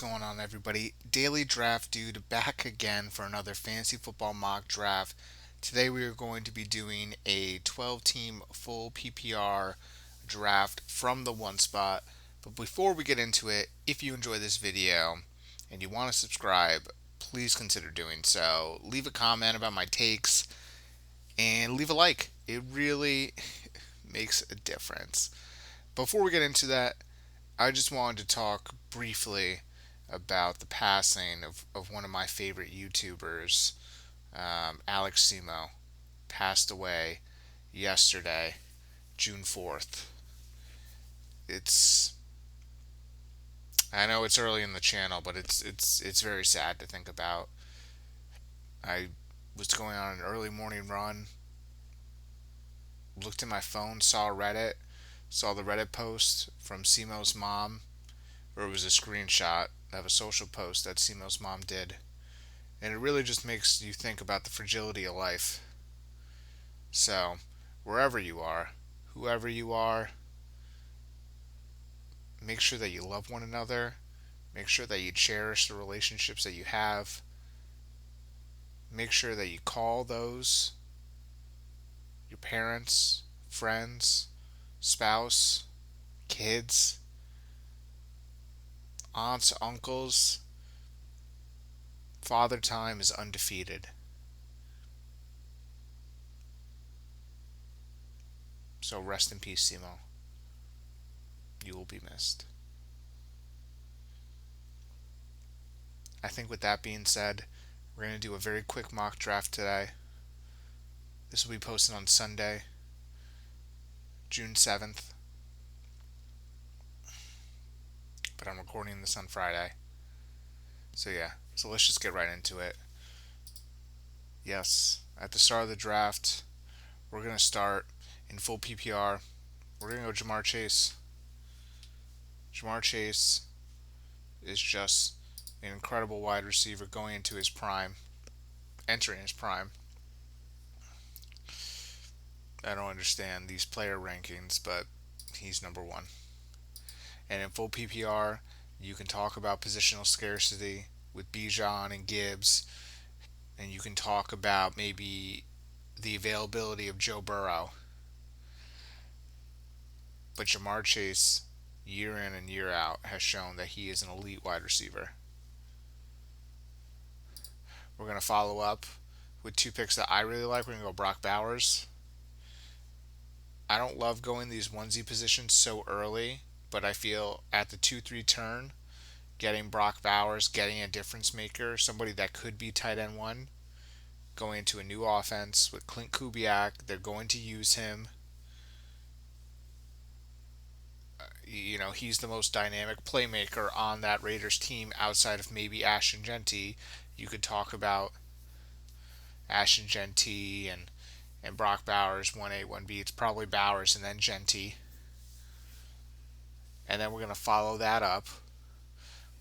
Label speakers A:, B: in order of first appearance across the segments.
A: going on, everybody? Daily Draft Dude back again for another fantasy football mock draft. Today we are going to be doing a 12 team full PPR draft from the one spot. But before we get into it, if you enjoy this video and you want to subscribe, please consider doing so. Leave a comment about my takes and leave a like. It really makes a difference. Before we get into that, I just wanted to talk briefly about the passing of one of my favorite YouTubers, Alex Cimo. Passed away yesterday, June 4th. It's I know it's early in the channel, but it's very sad to think about. I was going on an early morning run, looked at my phone, saw the Reddit post from Simo's mom, or it was a screenshot of a social post that Simo's mom did. And it really just makes you think about the fragility of life. So, wherever you are, whoever you are, make sure that you love one another. Make sure that you cherish the relationships that you have. Make sure that you call those your parents, friends, spouse, kids, aunts, uncles. Father time is undefeated. So rest in peace, Simo. You will be missed. I think with that being said, we're going to do a very quick mock draft today. This will be posted on Sunday, June 7th, but I'm recording this on Friday. So let's just get right into it. Yes, at the start of the draft, we're going to start in full PPR. We're going to go Jamar Chase. Jamar Chase is just an incredible wide receiver going into his prime, entering his prime. I don't understand these player rankings, but he's number one. And in full PPR, you can talk about positional scarcity with Bijan and Gibbs, and you can talk about maybe the availability of Joe Burrow. But Jamar Chase, year in and year out, has shown that he is an elite wide receiver. We're going to follow up with two picks that I really like. We're going to go Brock Bowers. I don't love going these onesie positions so early, but I feel at the 2-3 turn, getting Brock Bowers, getting a difference maker, somebody that could be tight end one, going into a new offense with Clint Kubiak. They're going to use him. He's the most dynamic playmaker on that Raiders team outside of maybe Ashton Genty. You could talk about Ashton Genty and Brock Bowers, 1A, 1B. It's probably Bowers and then Genty. And then we're going to follow that up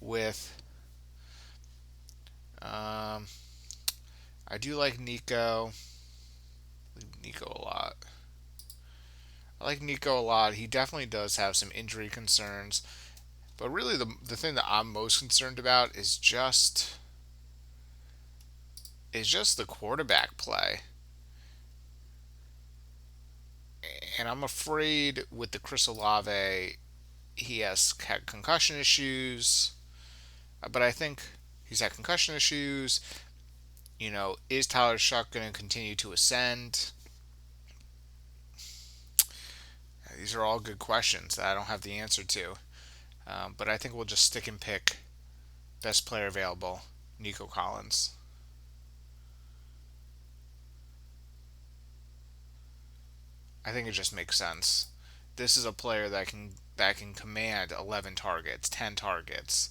A: with I do like Nico. Nico a lot. I like Nico a lot. He definitely does have some injury concerns. But really the thing that I'm most concerned about is just the quarterback play. And I'm afraid with the Chris Olave, he has had concussion issues. But I think he's had concussion issues. Is Tyler Shuck going to continue to ascend? These are all good questions that I don't have the answer to. But I think we'll just stick and pick best player available, Nico Collins. I think it just makes sense. This is a player that can command 11 targets, 10 targets,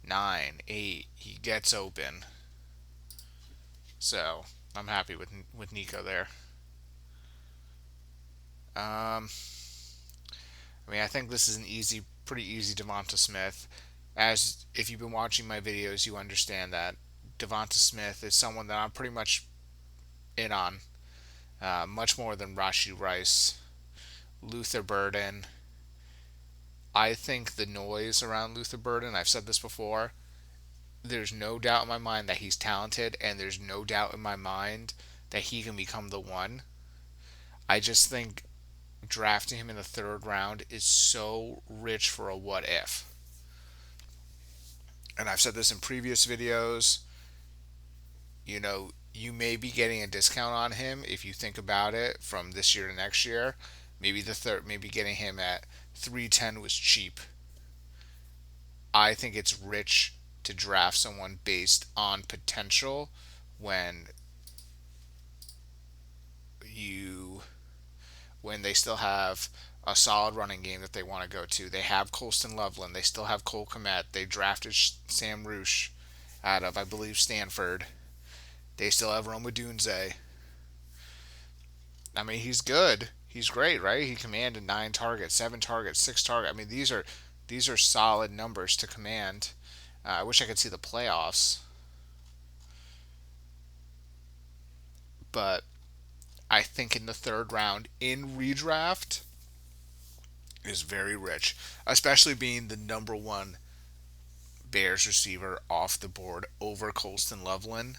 A: 9, 8. He gets open. So I'm happy with Nico there. I think this is pretty easy Devonta Smith. As if you've been watching my videos, you understand that Devonta Smith is someone that I'm pretty much in on, much more than Rashee Rice, Luther Burden, I think the noise around Luther Burden, I've said this before, there's no doubt in my mind that he's talented, and there's no doubt in my mind that he can become the one. I just think drafting him in the third round is so rich for a what if. And I've said this in previous videos. You may be getting a discount on him if you think about it from this year to next year. Maybe getting him at 310 was cheap. I think it's rich to draft someone based on potential when you when they still have a solid running game that they want to go to. They have Colston Loveland. They still have Cole Kmet. They drafted Sam Roosh out of, I believe, Stanford. They still have Roma Dunze. I mean, he's good. He's great, right? He commanded 9 targets, 7 targets, 6 targets. I mean, these are solid numbers to command. I wish I could see the playoffs, but I think in the third round in redraft is very rich, especially being the number one Bears receiver off the board over Colston Loveland,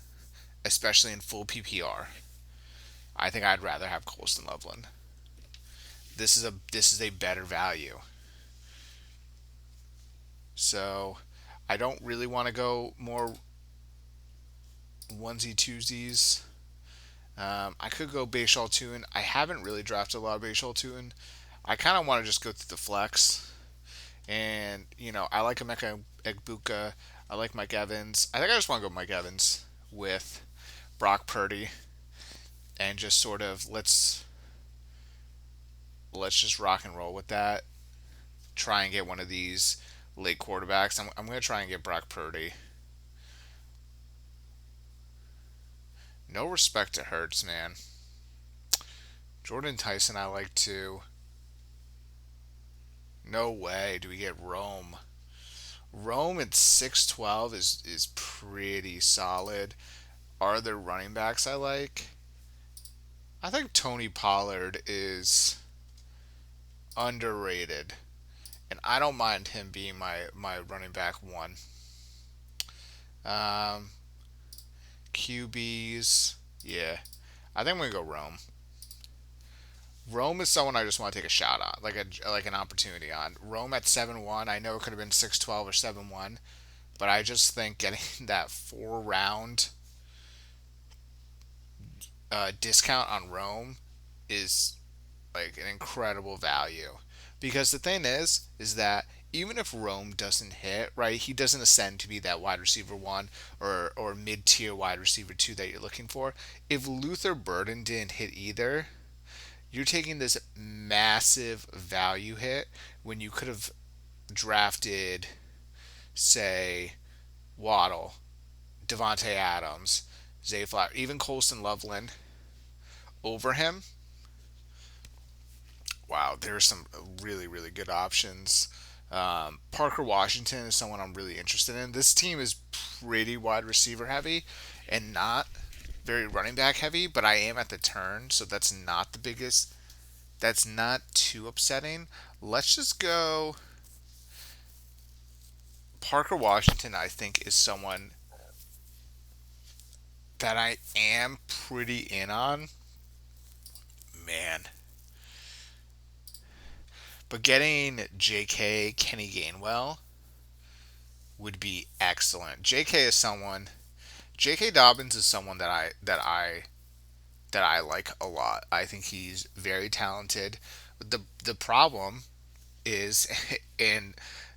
A: especially in full PPR. I think I'd rather have Colston Loveland. This is a better value. So I don't really want to go more onesie twosies. I could go Bashal Tune. I haven't really drafted a lot of Bashal Tune. I kind of want to just go through the flex. And, I like Emeka Egbuka. I like Mike Evans. I think I just want to go Mike Evans with Brock Purdy and just sort of let's just rock and roll with that. Try and get one of these late quarterbacks. I'm going to try and get Brock Purdy. No respect to Hurts, man. Jordan Tyson I like too. No way do we get Rome. Rome at 6'12 is pretty solid. Are there running backs I like? I think Tony Pollard is underrated. And I don't mind him being my running back one. Um, QBs, yeah. I think I'm gonna go Rome. Rome is someone I just want to take a shot on, like an opportunity on. Rome at 7-1. I know it could have been 6-12 or 7-1, but I just think getting that 4 round discount on Rome is like an incredible value. Because the thing is that even if Rome doesn't hit, right, he doesn't ascend to be that wide receiver one or mid tier wide receiver two that you're looking for. If Luther Burden didn't hit either, you're taking this massive value hit when you could have drafted, say, Waddle, Devontae Adams, Zay Flower, even Colston Loveland over him. Wow, there's some really, really good options. Parker Washington is someone I'm really interested in. This team is pretty wide receiver heavy and not very running back heavy, but I am at the turn, so that's not the biggest. That's not too upsetting. Let's just go. Parker Washington, I think, is someone that I am pretty in on. Man. But getting JK Kenny Gainwell would be excellent. JK is someone J.K. Dobbins is someone that I like a lot. I think he's very talented. The problem is, and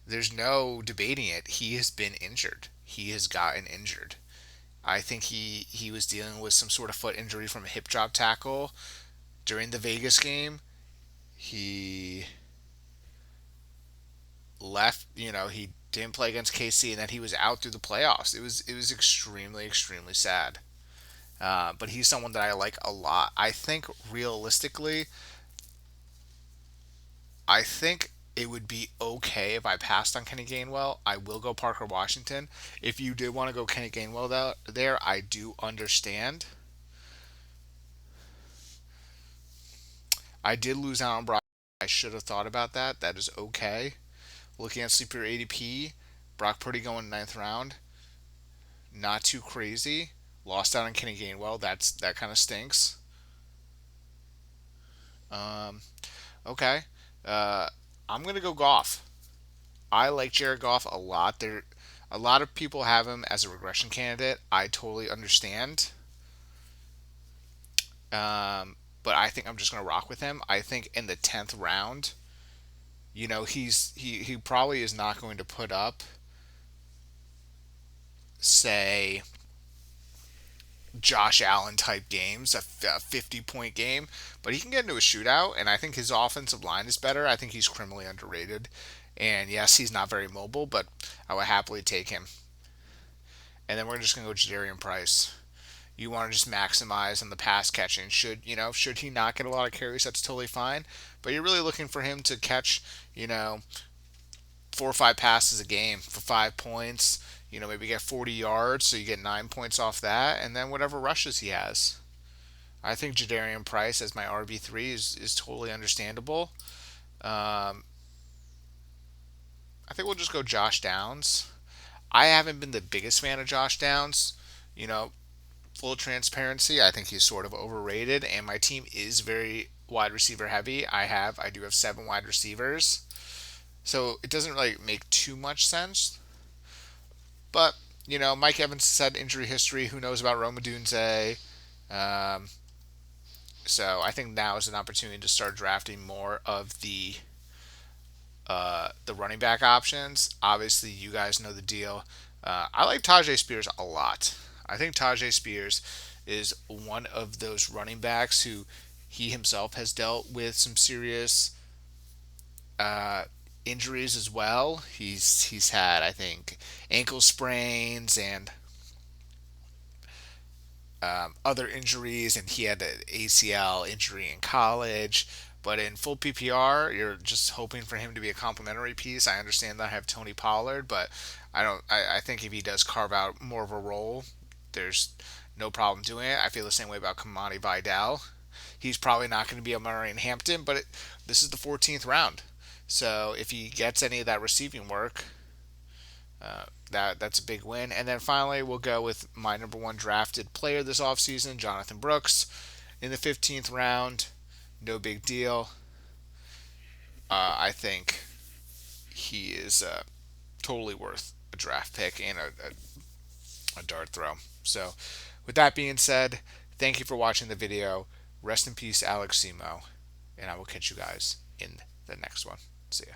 A: there's no debating it, he has been injured. He has gotten injured. I think he was dealing with some sort of foot injury from a hip drop tackle during the Vegas game. He left, he didn't play against KC, and then he was out through the playoffs. It was extremely sad. But he's someone that I like a lot. I think realistically, I think it would be okay if I passed on Kenny Gainwell. I will go Parker Washington. If you did want to go Kenny Gainwell there, I do understand. I did lose out on Brock. I should have thought about that. That is okay. Looking at sleeper ADP, Brock Purdy going ninth round, not too crazy. Lost out on Kenny Gainwell. That kind of stinks. Um, okay, uh, I'm gonna go Goff. I like Jared Goff a lot. A lot of people have him as a regression candidate. I totally understand. But I think I'm just gonna rock with him. I think in the 10th round, he probably is not going to put up, say, Josh Allen type games, a 50-point game, but he can get into a shootout, and I think his offensive line is better. I think he's criminally underrated. And yes, he's not very mobile, but I would happily take him. And then we're just gonna go Jadarian Price. You want to just maximize on the pass catching. Should he not get a lot of carries, that's totally fine. But you're really looking for him to catch, you know, 4 or 5 passes a game for 5 points. Maybe get 40 yards, so you get 9 points off that, and then whatever rushes he has. I think Jadarian Price as my RB3 is totally understandable. Um, I think we'll just go Josh Downs. I haven't been the biggest fan of Josh Downs. You know, full transparency, I think he's sort of overrated, and my team is very wide receiver heavy. I do have 7 wide receivers, so it doesn't really make too much sense. But Mike Evans has had injury history. Who knows about Roma Dunze? Um, so I think now is an opportunity to start drafting more of the running back options. Obviously, you guys know the deal. I like Tajay Spears a lot. I think Tajay Spears is one of those running backs who he himself has dealt with some serious uh, injuries as well. He's had, I think, ankle sprains and other injuries, and he had an ACL injury in college. But in full PPR, you're just hoping for him to be a complimentary piece. I understand that I have Tony Pollard, but I don't. I think if he does carve out more of a role, there's no problem doing it. I feel the same way about Kamani Vidal. He's probably not going to be a Murray and Hampton, but this is the 14th round. So if he gets any of that receiving work, that's a big win. And then finally, we'll go with my number one drafted player this offseason, Jonathan Brooks, in the 15th round. No big deal. I think he is totally worth a draft pick and a dart throw. So, with that being said, thank you for watching the video. Rest in peace, Alex Cimo, and I will catch you guys in the next one. See ya.